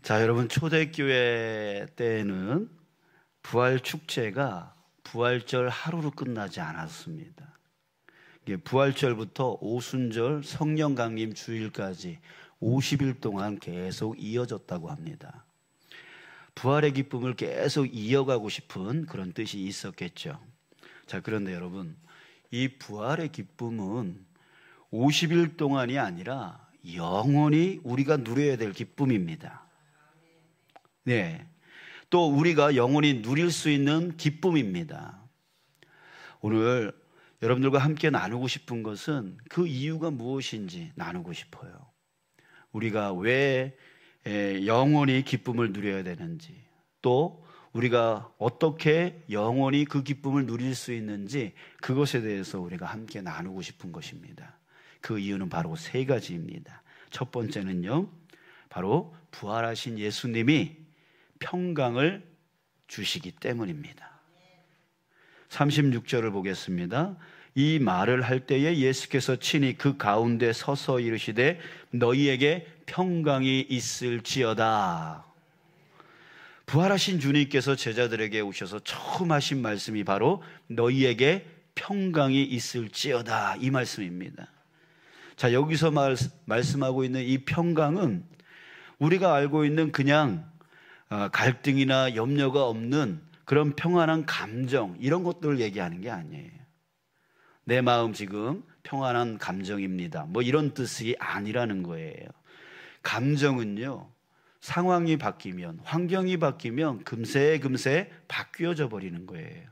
자, 여러분, 초대교회 때에는 부활 축제가 부활절 하루로 끝나지 않았습니다. 부활절부터 오순절 성령 강림 주일까지 50일 동안 계속 이어졌다고 합니다. 부활의 기쁨을 계속 이어가고 싶은 그런 뜻이 있었겠죠. 자, 그런데 여러분, 이 부활의 기쁨은 50일 동안이 아니라 영원히 우리가 누려야 될 기쁨입니다. 네, 또 우리가 영원히 누릴 수 있는 기쁨입니다. 오늘 여러분들과 함께 나누고 싶은 것은 그 이유가 무엇인지 나누고 싶어요. 우리가 왜 영원히 기쁨을 누려야 되는지, 또 우리가 어떻게 영원히 그 기쁨을 누릴 수 있는지, 그것에 대해서 우리가 함께 나누고 싶은 것입니다. 그 이유는 바로 세 가지입니다. 첫 번째는요, 바로 부활하신 예수님이 평강을 주시기 때문입니다. 36절을 보겠습니다. 이 말을 할 때에 예수께서 친히 그 가운데 서서 이르시되 너희에게 평강이 있을지어다. 부활하신 주님께서 제자들에게 오셔서 처음 하신 말씀이 바로 너희에게 평강이 있을지어다, 이 말씀입니다. 자, 여기서 말씀하고 있는 이 평강은 우리가 알고 있는 그냥 갈등이나 염려가 없는 그런 평안한 감정, 이런 것들을 얘기하는 게 아니에요. 내 마음 지금 평안한 감정입니다, 뭐 이런 뜻이 아니라는 거예요. 감정은요, 상황이 바뀌면, 환경이 바뀌면 금세 바뀌어져 버리는 거예요.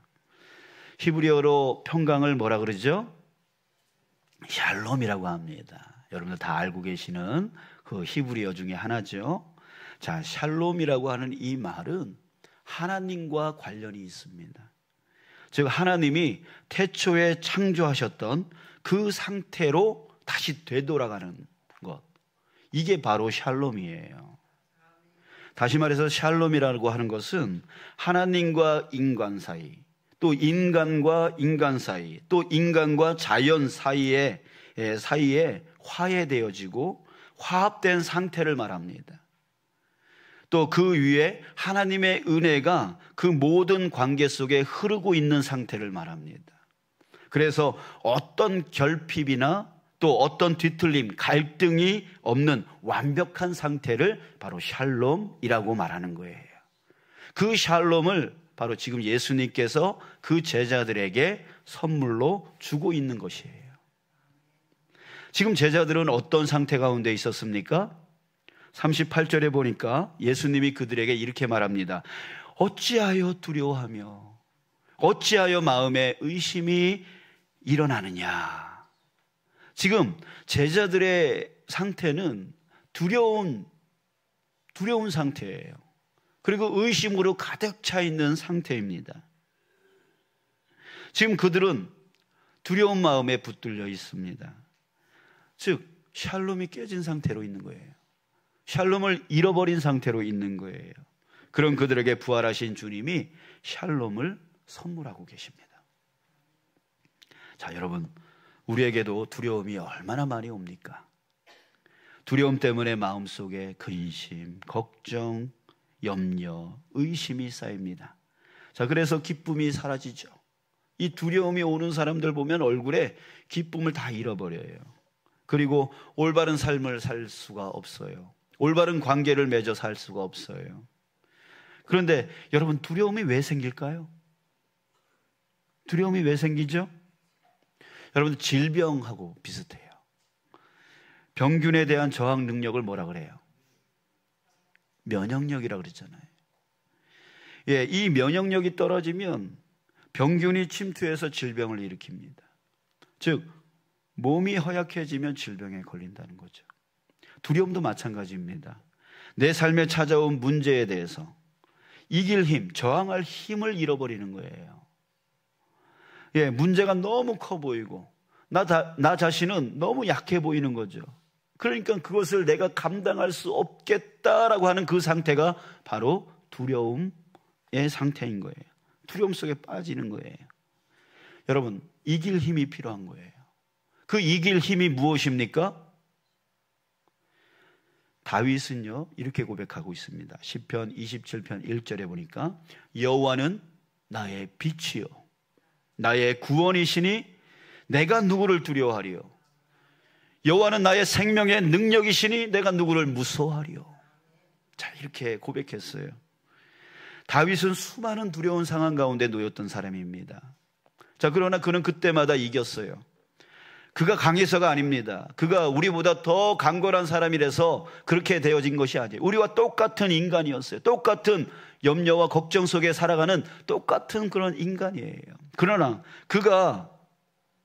히브리어로 평강을 뭐라 그러죠? 샬롬이라고 합니다. 여러분들 다 알고 계시는 그 히브리어 중에 하나죠. 자, 샬롬이라고 하는 이 말은 하나님과 관련이 있습니다. 즉 하나님이 태초에 창조하셨던 그 상태로 다시 되돌아가는 것, 이게 바로 샬롬이에요. 다시 말해서 샬롬이라고 하는 것은 하나님과 인간 사이, 또 인간과 인간 사이, 또 인간과 자연 사이에 화해되어지고 화합된 상태를 말합니다. 또 그 위에 하나님의 은혜가 그 모든 관계 속에 흐르고 있는 상태를 말합니다. 그래서 어떤 결핍이나 또 어떤 뒤틀림, 갈등이 없는 완벽한 상태를 바로 샬롬이라고 말하는 거예요. 그 샬롬을 바로 지금 예수님께서 그 제자들에게 선물로 주고 있는 것이에요. 지금 제자들은 어떤 상태 가운데 있었습니까? 38절에 보니까 예수님이 그들에게 이렇게 말합니다. 어찌하여 두려워하며 어찌하여 마음에 의심이 일어나느냐. 지금 제자들의 상태는 두려운 상태예요. 그리고 의심으로 가득 차 있는 상태입니다. 지금 그들은 두려운 마음에 붙들려 있습니다. 즉 샬롬이 깨진 상태로 있는 거예요. 샬롬을 잃어버린 상태로 있는 거예요. 그런 그들에게 부활하신 주님이 샬롬을 선물하고 계십니다. 자, 여러분, 우리에게도 두려움이 얼마나 많이 옵니까? 두려움 때문에 마음속에 근심, 걱정, 염려, 의심이 쌓입니다. 자, 그래서 기쁨이 사라지죠. 이 두려움이 오는 사람들 보면 얼굴에 기쁨을 다 잃어버려요. 그리고 올바른 삶을 살 수가 없어요. 올바른 관계를 맺어 살 수가 없어요. 그런데 여러분, 두려움이 왜 생길까요? 두려움이 왜 생기죠? 여러분, 질병하고 비슷해요. 병균에 대한 저항 능력을 뭐라 그래요? 면역력이라고 그랬잖아요. 예, 이 면역력이 떨어지면 병균이 침투해서 질병을 일으킵니다. 즉 몸이 허약해지면 질병에 걸린다는 거죠. 두려움도 마찬가지입니다. 내 삶에 찾아온 문제에 대해서 이길 힘, 저항할 힘을 잃어버리는 거예요. 예, 문제가 너무 커 보이고 나 자신은 너무 약해 보이는 거죠. 그러니까 그것을 내가 감당할 수 없겠다라고 하는 그 상태가 바로 두려움의 상태인 거예요. 두려움 속에 빠지는 거예요. 여러분, 이길 힘이 필요한 거예요. 그 이길 힘이 무엇입니까? 다윗은요 이렇게 고백하고 있습니다. 시편 27편 1절에 보니까 여호와는 나의 빛이요 나의 구원이시니 내가 누구를 두려워하리요. 여호와는 나의 생명의 능력이시니 내가 누구를 무서워하리요. 자, 이렇게 고백했어요. 다윗은 수많은 두려운 상황 가운데 놓였던 사람입니다. 자, 그러나 그는 그때마다 이겼어요. 그가 강해서가 아닙니다. 그가 우리보다 더 강건한 사람이라서 그렇게 되어진 것이 아니에요. 우리와 똑같은 인간이었어요. 똑같은 염려와 걱정 속에 살아가는 똑같은 그런 인간이에요. 그러나 그가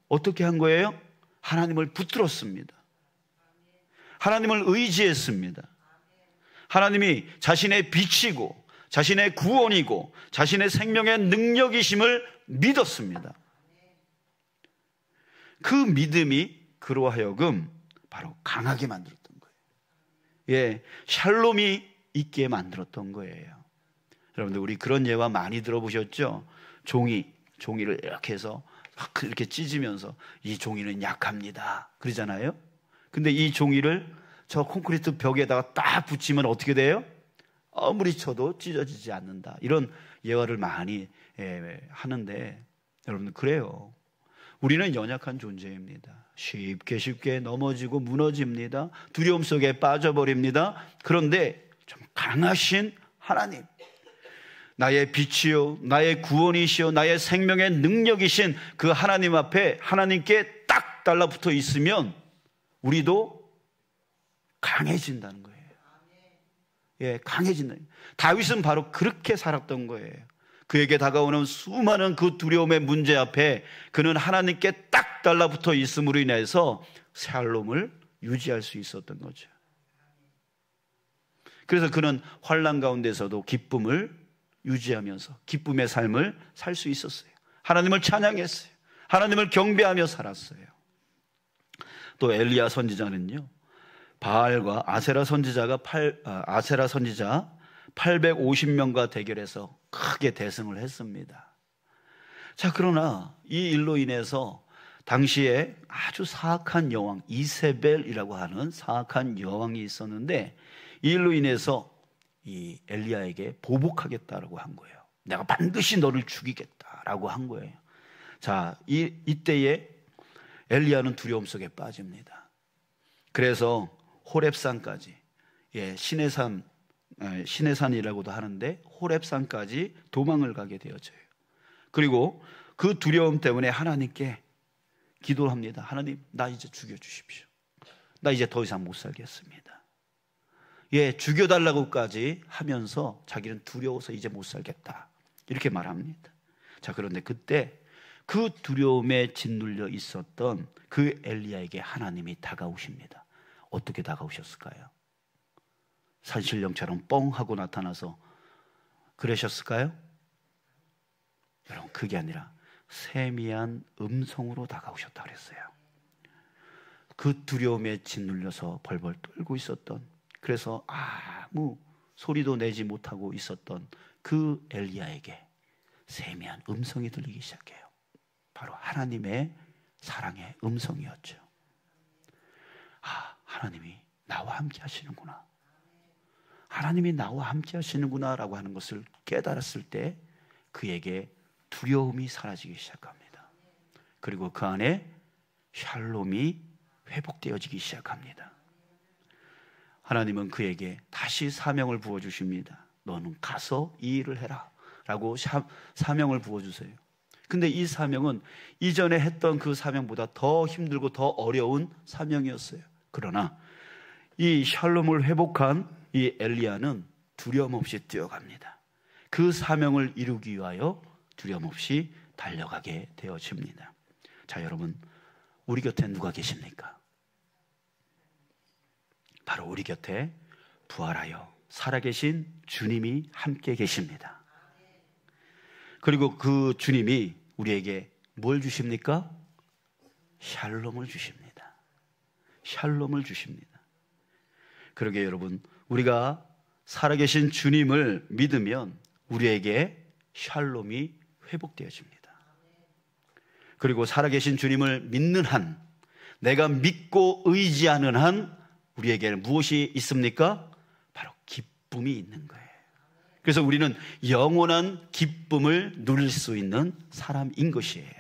어떻게 한 거예요? 하나님을 붙들었습니다. 하나님을 의지했습니다. 하나님이 자신의 빛이고 자신의 구원이고 자신의 생명의 능력이심을 믿었습니다. 그 믿음이 그로 하여금 바로 강하게 만들었던 거예요. 예, 샬롬이 있게 만들었던 거예요. 여러분들 우리 그런 예화 많이 들어보셨죠? 종이를 이렇게 해서 이렇게 찢으면서 이 종이는 약합니다 그러잖아요. 근데 이 종이를 저 콘크리트 벽에다가 딱 붙이면 어떻게 돼요? 아무리 쳐도 찢어지지 않는다. 이런 예화를 많이 하는데 여러분들 그래요. 우리는 연약한 존재입니다. 쉽게 넘어지고 무너집니다. 두려움 속에 빠져버립니다. 그런데 좀 강하신 하나님, 나의 빛이요 나의 구원이시요 나의 생명의 능력이신 그 하나님 앞에 하나님께 딱 달라붙어 있으면 우리도 강해진다는 거예요. 예, 강해진다. 다윗은 바로 그렇게 살았던 거예요. 그에게 다가오는 수많은 그 두려움의 문제 앞에 그는 하나님께 딱 달라붙어 있음으로 인해서 샬롬을 유지할 수 있었던 거죠. 그래서 그는 환난 가운데서도 기쁨을 유지하면서 기쁨의 삶을 살 수 있었어요. 하나님을 찬양했어요. 하나님을 경배하며 살았어요. 또 엘리야 선지자는요, 바알과 아세라 선지자 850명과 대결해서 크게 대승을 했습니다. 자, 그러나 이 일로 인해서 당시에 아주 사악한 여왕 이세벨이라고 하는 사악한 여왕이 있었는데 이 일로 인해서 이 엘리야에게 보복하겠다라고 한 거예요. 내가 반드시 너를 죽이겠다라고 한 거예요. 자, 이때에 엘리야는 두려움 속에 빠집니다. 그래서 호렙산까지, 신의 산이라고도 하는데 호렙산까지 도망을 가게 되어져요. 그리고 그 두려움 때문에 하나님께 기도를 합니다. 하나님, 나 이제 죽여주십시오. 나 이제 더 이상 못 살겠습니다. 죽여달라고까지 하면서 자기는 두려워서 이제 못 살겠다 이렇게 말합니다. 자, 그런데 그때 그 두려움에 짓눌려 있었던 그 엘리야에게 하나님이 다가오십니다. 어떻게 다가오셨을까요? 산신령처럼 뻥 하고 나타나서 그러셨을까요? 여러분, 그게 아니라 세미한 음성으로 다가오셨다 그랬어요. 그 두려움에 짓눌려서 벌벌 떨고 있었던, 그래서 아무 소리도 내지 못하고 있었던 그 엘리야에게 세미한 음성이 들리기 시작해요. 바로 하나님의 사랑의 음성이었죠. 하나님이 나와 함께 하시는구나. 하나님이 나와 함께 하시는구나 라고 하는 것을 깨달았을 때 그에게 두려움이 사라지기 시작합니다. 그리고 그 안에 샬롬이 회복되어지기 시작합니다. 하나님은 그에게 다시 사명을 부어주십니다. 너는 가서 이 일을 해라 라고 사명을 부어주세요. 근데 이 사명은 이전에 했던 그 사명보다 더 힘들고 더 어려운 사명이었어요. 그러나 이 샬롬을 회복한 이 엘리야는 두려움 없이 뛰어갑니다. 그 사명을 이루기 위하여 두려움 없이 달려가게 되어집니다. 자, 여러분, 우리 곁에 누가 계십니까? 바로 우리 곁에 부활하여 살아계신 주님이 함께 계십니다. 그리고 그 주님이 우리에게 뭘 주십니까? 샬롬을 주십니다. 샬롬을 주십니다. 그러게 여러분, 우리가 살아계신 주님을 믿으면 우리에게 샬롬이 회복되어집니다. 그리고 살아계신 주님을 믿는 한, 내가 믿고 의지하는 한 우리에게는 무엇이 있습니까? 바로 기쁨이 있는 거예요. 그래서 우리는 영원한 기쁨을 누릴 수 있는 사람인 것이에요.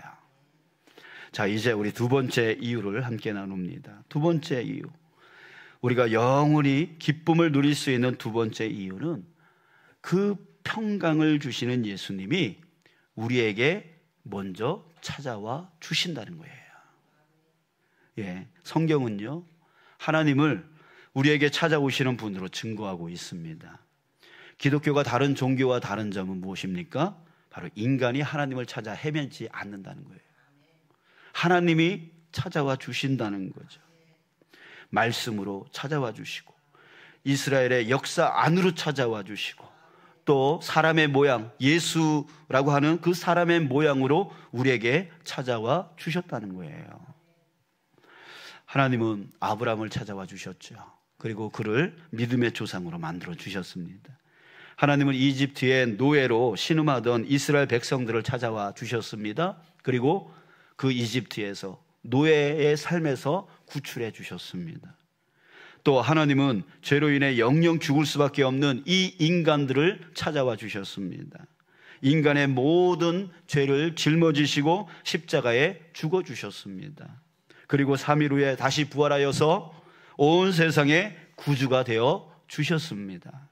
자, 이제 우리 두 번째 이유를 함께 나눕니다. 두 번째 이유, 우리가 영원히 기쁨을 누릴 수 있는 두 번째 이유는 그 평강을 주시는 예수님이 우리에게 먼저 찾아와 주신다는 거예요. 예, 성경은요, 하나님을 우리에게 찾아오시는 분으로 증거하고 있습니다. 기독교가 다른 종교와 다른 점은 무엇입니까? 바로 인간이 하나님을 찾아 헤매지 않는다는 거예요. 하나님이 찾아와 주신다는 거죠. 말씀으로 찾아와 주시고, 이스라엘의 역사 안으로 찾아와 주시고, 또 사람의 모양, 예수라고 하는 그 사람의 모양으로 우리에게 찾아와 주셨다는 거예요. 하나님은 아브라함을 찾아와 주셨죠. 그리고 그를 믿음의 조상으로 만들어 주셨습니다. 하나님은 이집트의 노예로 신음하던 이스라엘 백성들을 찾아와 주셨습니다. 그리고 그 이집트에서 노예의 삶에서 구출해 주셨습니다. 또 하나님은 죄로 인해 영영 죽을 수밖에 없는 이 인간들을 찾아와 주셨습니다. 인간의 모든 죄를 짊어지시고 십자가에 죽어 주셨습니다. 그리고 3일 후에 다시 부활하여서 온 세상에 구주가 되어 주셨습니다.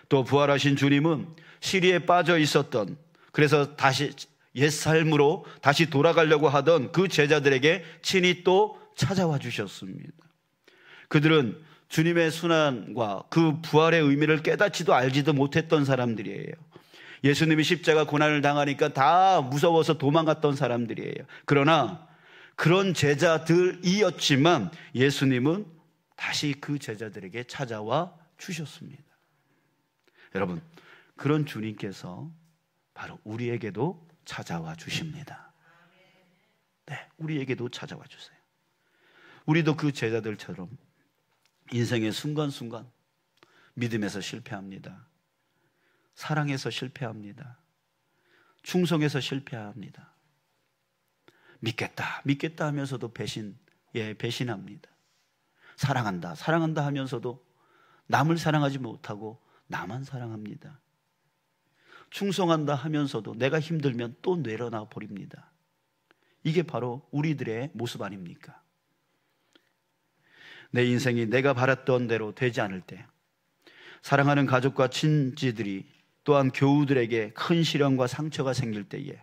또 부활하신 주님은 시리에 빠져 있었던, 그래서 다시 옛삶으로 다시 돌아가려고 하던 그 제자들에게 친히 또 찾아와 주셨습니다. 그들은 주님의 순환과 그 부활의 의미를 깨닫지도 알지도 못했던 사람들이에요. 예수님이 십자가 고난을 당하니까 다 무서워서 도망갔던 사람들이에요. 그러나 그런 제자들이었지만 예수님은 다시 그 제자들에게 찾아와 주셨습니다. 여러분, 그런 주님께서 바로 우리에게도 찾아와 주십니다. 네, 우리에게도 찾아와 주세요. 우리도 그 제자들처럼 인생의 순간순간 믿음에서 실패합니다. 사랑에서 실패합니다. 충성에서 실패합니다. 믿겠다 하면서도 배신합니다. 사랑한다 하면서도 남을 사랑하지 못하고 나만 사랑합니다. 충성한다 하면서도 내가 힘들면 또 내려놔 버립니다. 이게 바로 우리들의 모습 아닙니까? 내 인생이 내가 바랐던 대로 되지 않을 때, 사랑하는 가족과 친지들이 또한 교우들에게 큰 시련과 상처가 생길 때에,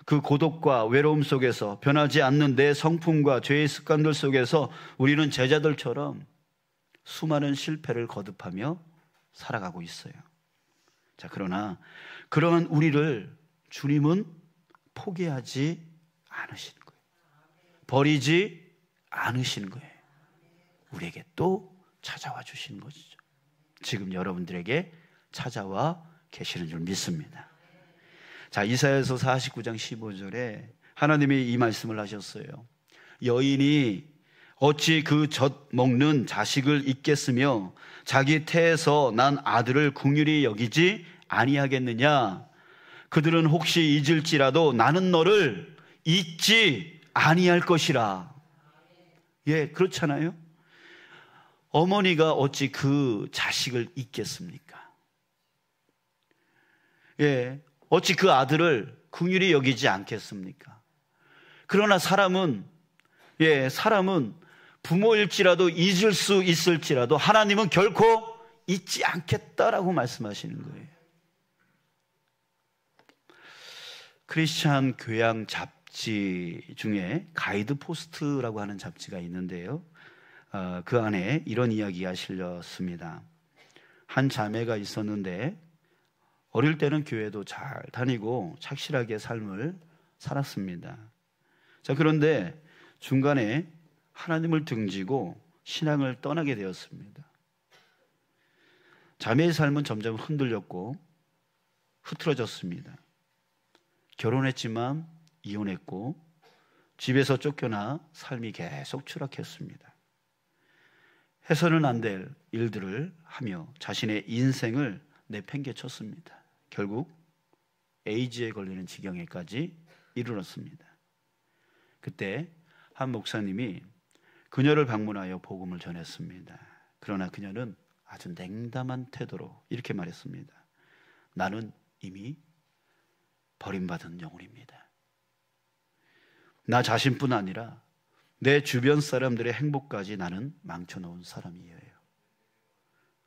그 고독과 외로움 속에서 변하지 않는 내 성품과 죄의 습관들 속에서 우리는 제자들처럼 수많은 실패를 거듭하며 살아가고 있어요. 자, 그러나 그러한 우리를 주님은 포기하지 않으시는 거예요. 버리지 않으시는 거예요. 우리에게 또 찾아와 주시는 것이죠. 지금 여러분들에게 찾아와 계시는 줄 믿습니다. 자, 이사야서 49장 15절에 하나님이 이 말씀을 하셨어요. 여인이 어찌 그 젖 먹는 자식을 잊겠으며 자기 태에서 난 아들을 긍휼히 여기지 아니하겠느냐. 그들은 혹시 잊을지라도 나는 너를 잊지 아니할 것이라. 예, 그렇잖아요. 어머니가 어찌 그 자식을 잊겠습니까? 예, 어찌 그 아들을 긍휼히 여기지 않겠습니까? 그러나 사람은 부모일지라도 잊을 수 있을지라도 하나님은 결코 잊지 않겠다라고 말씀하시는 거예요. 크리스찬 교양 잡지 중에 가이드 포스트라고 하는 잡지가 있는데요, 그 안에 이런 이야기가 실렸습니다. 한 자매가 있었는데 어릴 때는 교회도 잘 다니고 착실하게 삶을 살았습니다. 자, 그런데 중간에 하나님을 등지고 신앙을 떠나게 되었습니다. 자매의 삶은 점점 흔들렸고 흐트러졌습니다. 결혼했지만 이혼했고 집에서 쫓겨나 삶이 계속 추락했습니다. 해서는 안 될 일들을 하며 자신의 인생을 내팽개쳤습니다. 결국 에이즈에 걸리는 지경에까지 이르렀습니다. 그때 한 목사님이 그녀를 방문하여 복음을 전했습니다. 그러나 그녀는 아주 냉담한 태도로 이렇게 말했습니다. 나는 이미 버림받은 영혼입니다. 나 자신뿐 아니라 내 주변 사람들의 행복까지 나는 망쳐놓은 사람이에요.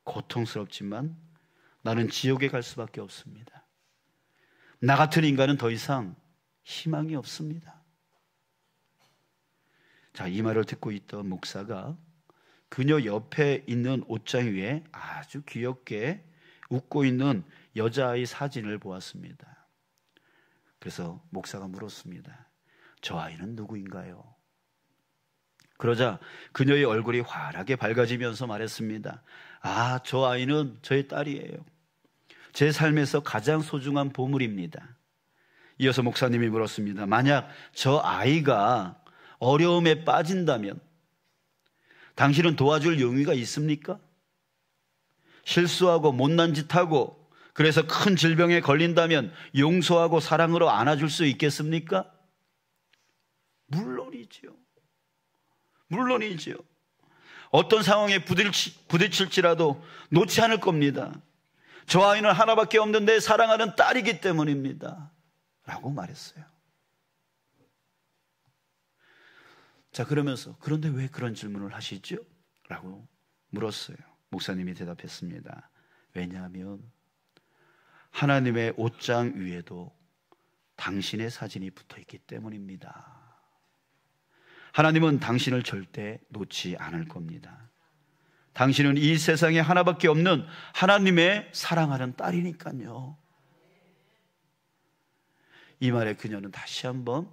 고통스럽지만 나는 지옥에 갈 수밖에 없습니다. 나 같은 인간은 더 이상 희망이 없습니다. 자, 이 말을 듣고 있던 목사가 그녀 옆에 있는 옷장 위에 아주 귀엽게 웃고 있는 여자아이 사진을 보았습니다. 그래서 목사가 물었습니다. 저 아이는 누구인가요? 그러자 그녀의 얼굴이 환하게 밝아지면서 말했습니다. 아, 저 아이는 저의 딸이에요. 제 삶에서 가장 소중한 보물입니다. 이어서 목사님이 물었습니다. 만약 저 아이가 어려움에 빠진다면 당신은 도와줄 용의가 있습니까? 실수하고 못난 짓하고 그래서 큰 질병에 걸린다면 용서하고 사랑으로 안아줄 수 있겠습니까? 물론이지요. 물론이지요. 어떤 상황에 부딪힐지라도 놓지 않을 겁니다. 저 아이는 하나밖에 없는 내 사랑하는 딸이기 때문입니다. 라고 말했어요. 자, 그러면서 그런데 왜 그런 질문을 하시죠? 라고 물었어요. 목사님이 대답했습니다. 왜냐하면 하나님의 옷장 위에도 당신의 사진이 붙어 있기 때문입니다. 하나님은 당신을 절대 놓지 않을 겁니다. 당신은 이 세상에 하나밖에 없는 하나님의 사랑하는 딸이니까요. 이 말에 그녀는 다시 한번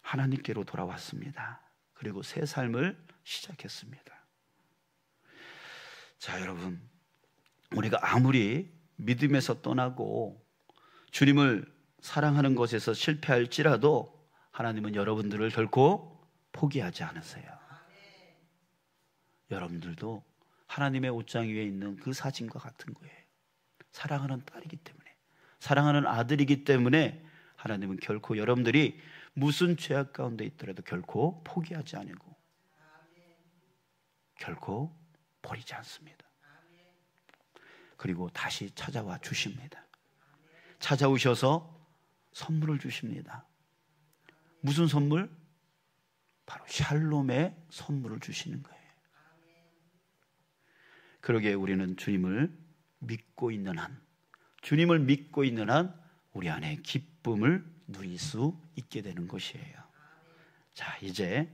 하나님께로 돌아왔습니다. 그리고 새 삶을 시작했습니다. 자, 여러분, 우리가 아무리 믿음에서 떠나고 주님을 사랑하는 것에서 실패할지라도 하나님은 여러분들을 결코 포기하지 않으세요. 여러분들도 하나님의 옷장 위에 있는 그 사진과 같은 거예요. 사랑하는 딸이기 때문에, 사랑하는 아들이기 때문에 하나님은 결코 여러분들이 무슨 죄악 가운데 있더라도 결코 포기하지 않고 결코 버리지 않습니다. 그리고 다시 찾아와 주십니다. 찾아오셔서 선물을 주십니다. 무슨 선물? 바로 샬롬의 선물을 주시는 거예요. 그러기에 우리는 주님을 믿고 있는 한, 주님을 믿고 있는 한 우리 안에 기쁨을 누릴 수 있게 되는 것이에요. 자, 이제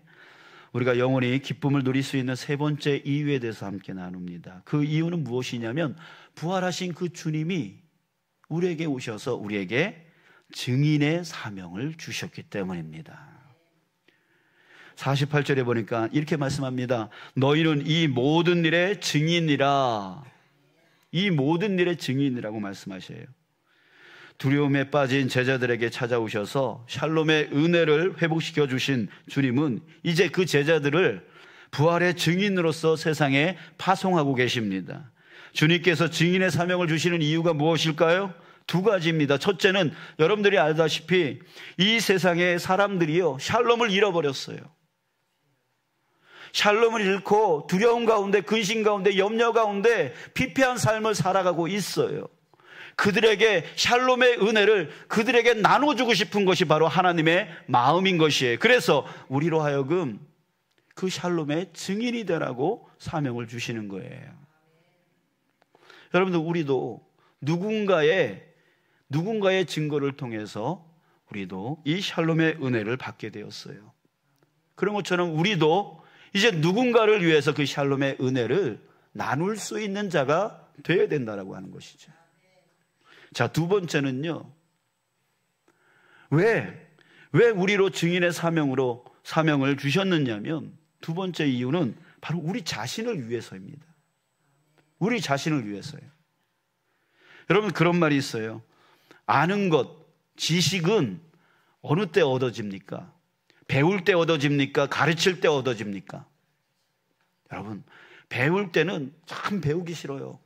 우리가 영원히 기쁨을 누릴 수 있는 세 번째 이유에 대해서 함께 나눕니다. 그 이유는 무엇이냐면 부활하신 그 주님이 우리에게 오셔서 우리에게 증인의 사명을 주셨기 때문입니다. 48절에 보니까 이렇게 말씀합니다. 너희는 이 모든 일의 증인이라. 이 모든 일의 증인이라고 말씀하셔요. 두려움에 빠진 제자들에게 찾아오셔서 샬롬의 은혜를 회복시켜 주신 주님은 이제 그 제자들을 부활의 증인으로서 세상에 파송하고 계십니다. 주님께서 증인의 사명을 주시는 이유가 무엇일까요? 두 가지입니다. 첫째는 여러분들이 알다시피 이 세상의 사람들이요, 샬롬을 잃어버렸어요. 샬롬을 잃고 두려움 가운데, 근심 가운데, 염려 가운데 피폐한 삶을 살아가고 있어요. 그들에게 샬롬의 은혜를 그들에게 나눠주고 싶은 것이 바로 하나님의 마음인 것이에요. 그래서 우리로 하여금 그 샬롬의 증인이 되라고 사명을 주시는 거예요. 여러분들, 우리도 누군가의 증거를 통해서 우리도 이 샬롬의 은혜를 받게 되었어요. 그런 것처럼 우리도 이제 누군가를 위해서 그 샬롬의 은혜를 나눌 수 있는 자가 되어야 된다라고 하는 것이죠. 자, 두 번째는요, 왜 우리로 증인의 사명을 주셨느냐면 두 번째 이유는 바로 우리 자신을 위해서입니다. 우리 자신을 위해서요. 여러분, 그런 말이 있어요. 아는 것, 지식은 어느 때 얻어집니까? 배울 때 얻어집니까? 가르칠 때 얻어집니까? 여러분, 배울 때는 참 배우기 싫어요.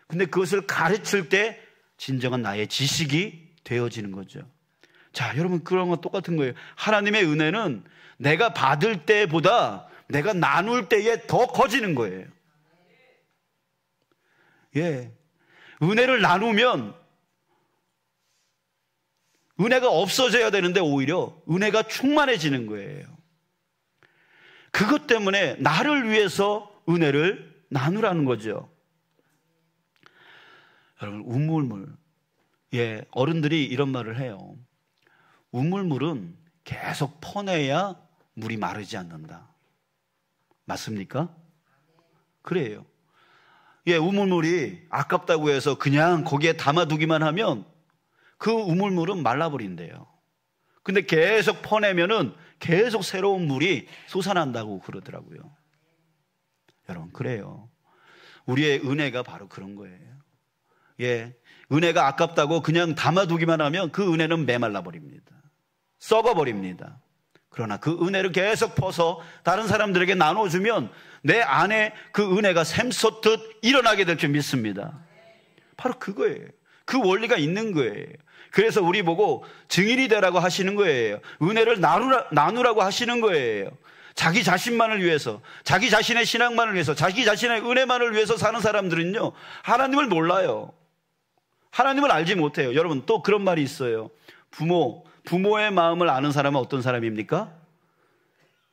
근데 그것을 가르칠 때 진정한 나의 지식이 되어지는 거죠. 자, 여러분, 그런 건 똑같은 거예요. 하나님의 은혜는 내가 받을 때보다 내가 나눌 때에 더 커지는 거예요. 예. 은혜를 나누면 은혜가 없어져야 되는데 오히려 은혜가 충만해지는 거예요. 그것 때문에 나를 위해서 은혜를 나누라는 거죠. 여러분, 우물물. 예, 어른들이 이런 말을 해요. 우물물은 계속 퍼내야 물이 마르지 않는다. 맞습니까? 그래요. 예, 우물물이 아깝다고 해서 그냥 거기에 담아두기만 하면 그 우물물은 말라버린대요. 근데 계속 퍼내면은 계속 새로운 물이 솟아난다고 그러더라고요. 여러분, 그래요. 우리의 은혜가 바로 그런 거예요. 예, 은혜가 아깝다고 그냥 담아두기만 하면 그 은혜는 메말라 버립니다. 썩어버립니다. 그러나 그 은혜를 계속 퍼서 다른 사람들에게 나눠주면 내 안에 그 은혜가 샘솟듯 일어나게 될 줄 믿습니다. 바로 그거예요. 그 원리가 있는 거예요. 그래서 우리 보고 증인이 되라고 하시는 거예요. 은혜를 나누라고 하시는 거예요. 자기 자신만을 위해서, 자기 자신의 신앙만을 위해서, 자기 자신의 은혜만을 위해서 사는 사람들은요, 하나님을 몰라요. 하나님을 알지 못해요. 여러분, 또 그런 말이 있어요. 부모의 마음을 아는 사람은 어떤 사람입니까?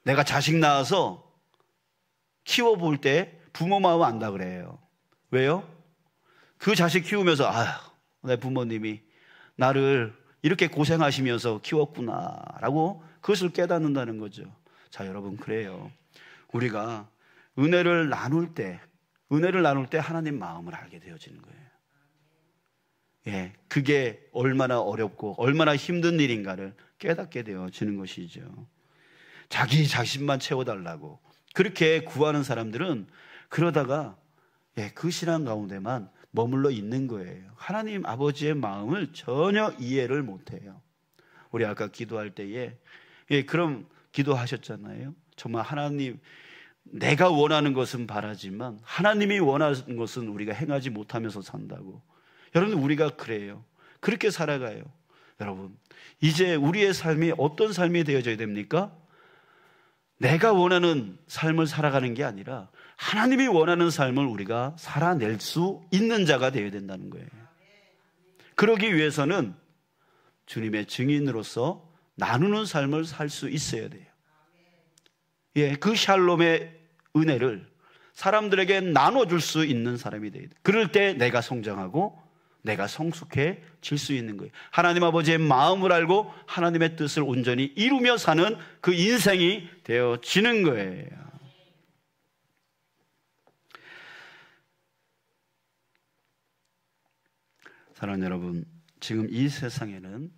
내가 자식 낳아서 키워볼 때 부모 마음 안다 그래요. 왜요? 그 자식 키우면서 아휴, 내 부모님이 나를 이렇게 고생하시면서 키웠구나 라고 그것을 깨닫는다는 거죠. 자, 여러분, 그래요. 우리가 은혜를 나눌 때 하나님 마음을 알게 되어지는 거예요. 예, 그게 얼마나 어렵고 얼마나 힘든 일인가를 깨닫게 되어지는 것이죠. 자기 자신만 채워달라고 그렇게 구하는 사람들은 그러다가 그 신앙 가운데만 머물러 있는 거예요. 하나님 아버지의 마음을 전혀 이해를 못해요. 우리 아까 기도할 때에 그럼 기도하셨잖아요. 정말 하나님, 내가 원하는 것은 바라지만 하나님이 원하는 것은 우리가 행하지 못하면서 산다고. 여러분, 우리가 그래요. 그렇게 살아가요. 여러분, 이제 우리의 삶이 어떤 삶이 되어져야 됩니까? 내가 원하는 삶을 살아가는 게 아니라 하나님이 원하는 삶을 우리가 살아낼 수 있는 자가 되어야 된다는 거예요. 그러기 위해서는 주님의 증인으로서 나누는 삶을 살 수 있어야 돼요. 예, 그 샬롬의 은혜를 사람들에게 나눠줄 수 있는 사람이 돼야 돼요. 그럴 때 내가 성장하고 내가 성숙해질 수 있는 거예요. 하나님 아버지의 마음을 알고 하나님의 뜻을 온전히 이루며 사는 그 인생이 되어지는 거예요. 사랑하는 여러분, 지금 이 세상에는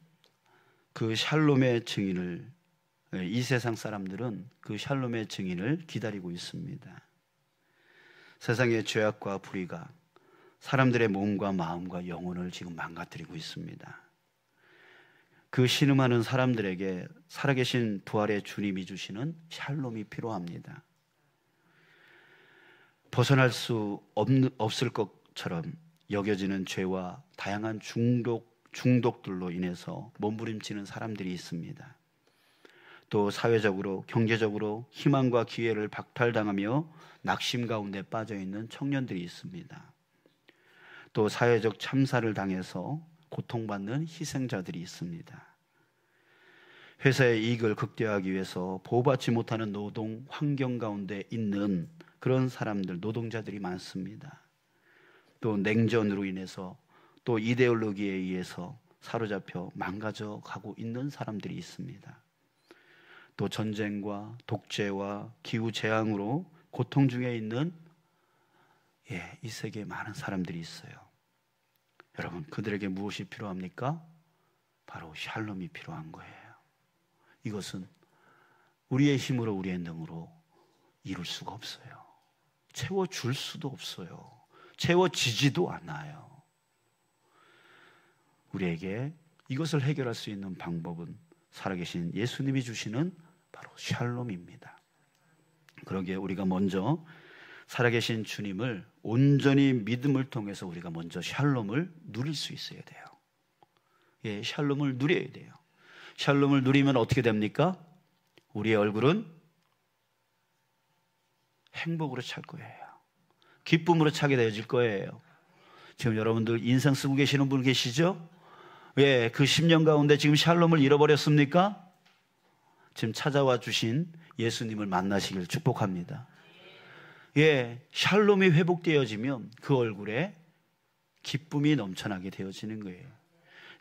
그 샬롬의 증인을, 이 세상 사람들은 그 샬롬의 증인을 기다리고 있습니다. 세상의 죄악과 불의가 사람들의 몸과 마음과 영혼을 지금 망가뜨리고 있습니다. 그 신음하는 사람들에게 살아계신 부활의 주님이 주시는 샬롬이 필요합니다. 벗어날 수 없을 것처럼 여겨지는 죄와 다양한 중독들로 인해서 몸부림치는 사람들이 있습니다. 또 사회적으로, 경제적으로 희망과 기회를 박탈당하며 낙심 가운데 빠져있는 청년들이 있습니다. 또 사회적 참사를 당해서 고통받는 희생자들이 있습니다. 회사의 이익을 극대화하기 위해서 보호받지 못하는 노동 환경 가운데 있는 그런 사람들, 노동자들이 많습니다. 또 냉전으로 인해서, 또 이데올로기에 의해서 사로잡혀 망가져 가고 있는 사람들이 있습니다. 또 전쟁과 독재와 기후재앙으로 고통 중에 있는 이 세계에 많은 사람들이 있어요. 여러분, 그들에게 무엇이 필요합니까? 바로 샬롬이 필요한 거예요. 이것은 우리의 힘으로, 우리의 능으로 이룰 수가 없어요. 채워줄 수도 없어요. 채워지지도 않아요. 우리에게 이것을 해결할 수 있는 방법은 살아계신 예수님이 주시는 바로 샬롬입니다. 그러기에 우리가 먼저 살아계신 주님을 온전히 믿음을 통해서 우리가 먼저 샬롬을 누릴 수 있어야 돼요. 예, 샬롬을 누려야 돼요. 샬롬을 누리면 어떻게 됩니까? 우리의 얼굴은 행복으로 찰 거예요. 기쁨으로 차게 되어질 거예요. 지금 여러분들 인생 쓰고 계시는 분 계시죠? 왜 그 10년 가운데 지금 샬롬을 잃어버렸습니까? 지금 찾아와 주신 예수님을 만나시길 축복합니다. 예, 샬롬이 회복되어지면 그 얼굴에 기쁨이 넘쳐나게 되어지는 거예요.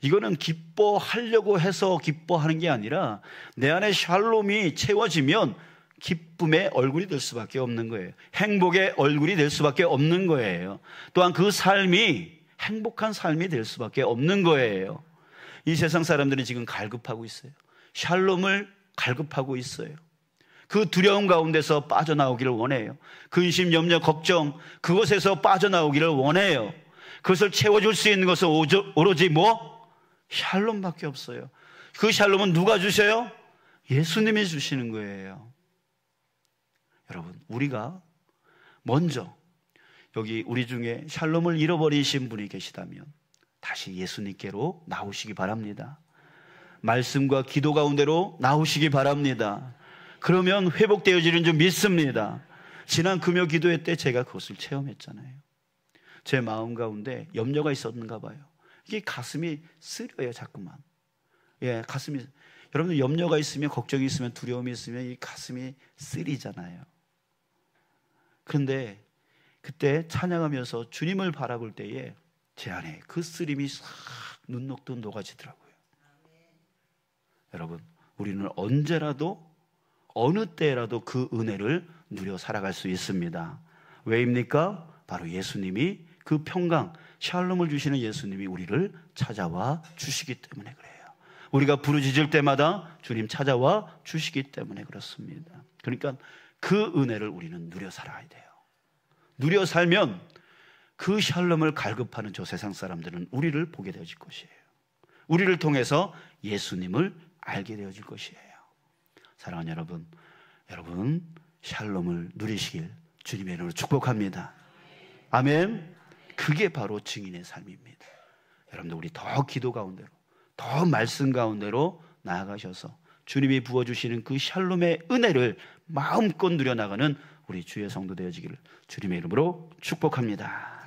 이거는 기뻐하려고 해서 기뻐하는 게 아니라 내 안에 샬롬이 채워지면 기쁨의 얼굴이 될 수밖에 없는 거예요. 행복의 얼굴이 될 수밖에 없는 거예요. 또한 그 삶이 행복한 삶이 될 수밖에 없는 거예요. 이 세상 사람들은 지금 갈급하고 있어요. 샬롬을 갈급하고 있어요. 그 두려움 가운데서 빠져나오기를 원해요. 근심, 염려, 걱정 그것에서 빠져나오기를 원해요. 그것을 채워줄 수 있는 것은 오로지 샬롬밖에 없어요. 그 샬롬은 누가 주셔요? 예수님이 주시는 거예요. 여러분, 우리가 먼저 여기 우리 중에 샬롬을 잃어버리신 분이 계시다면 다시 예수님께로 나오시기 바랍니다. 말씀과 기도 가운데로 나오시기 바랍니다. 그러면 회복되어지는 줄 믿습니다. 지난 금요 기도회 때 제가 그것을 체험했잖아요. 제 마음 가운데 염려가 있었는가 봐요. 이게 가슴이 쓰려요, 자꾸만. 예, 가슴이. 여러분들 염려가 있으면, 걱정이 있으면, 두려움이 있으면 이 가슴이 쓰리잖아요. 그런데 그때 찬양하면서 주님을 바라볼 때에 제 안에 그 쓰림이 싹 눈 녹듯 녹아지더라고요. 여러분, 우리는 언제라도 어느 때라도 그 은혜를 누려 살아갈 수 있습니다. 왜입니까? 바로 예수님이 그 평강, 샬롬을 주시는 예수님이 우리를 찾아와 주시기 때문에 그래요. 우리가 부르짖을 때마다 주님 찾아와 주시기 때문에 그렇습니다. 그러니까 그 은혜를 우리는 누려 살아야 돼요. 누려 살면 그 샬롬을 갈급하는 저 세상 사람들은 우리를 보게 되어질 것이에요. 우리를 통해서 예수님을 알게 되어질 것이에요. 사랑하는 여러분 샬롬을 누리시길 주님의 이름으로 축복합니다. 아멘. 그게 바로 증인의 삶입니다. 여러분들 우리 더 기도 가운데로, 더 말씀 가운데로 나아가셔서 주님이 부어주시는 그 샬롬의 은혜를 마음껏 누려나가는 우리 주의 성도 되어지기를 주님의 이름으로 축복합니다.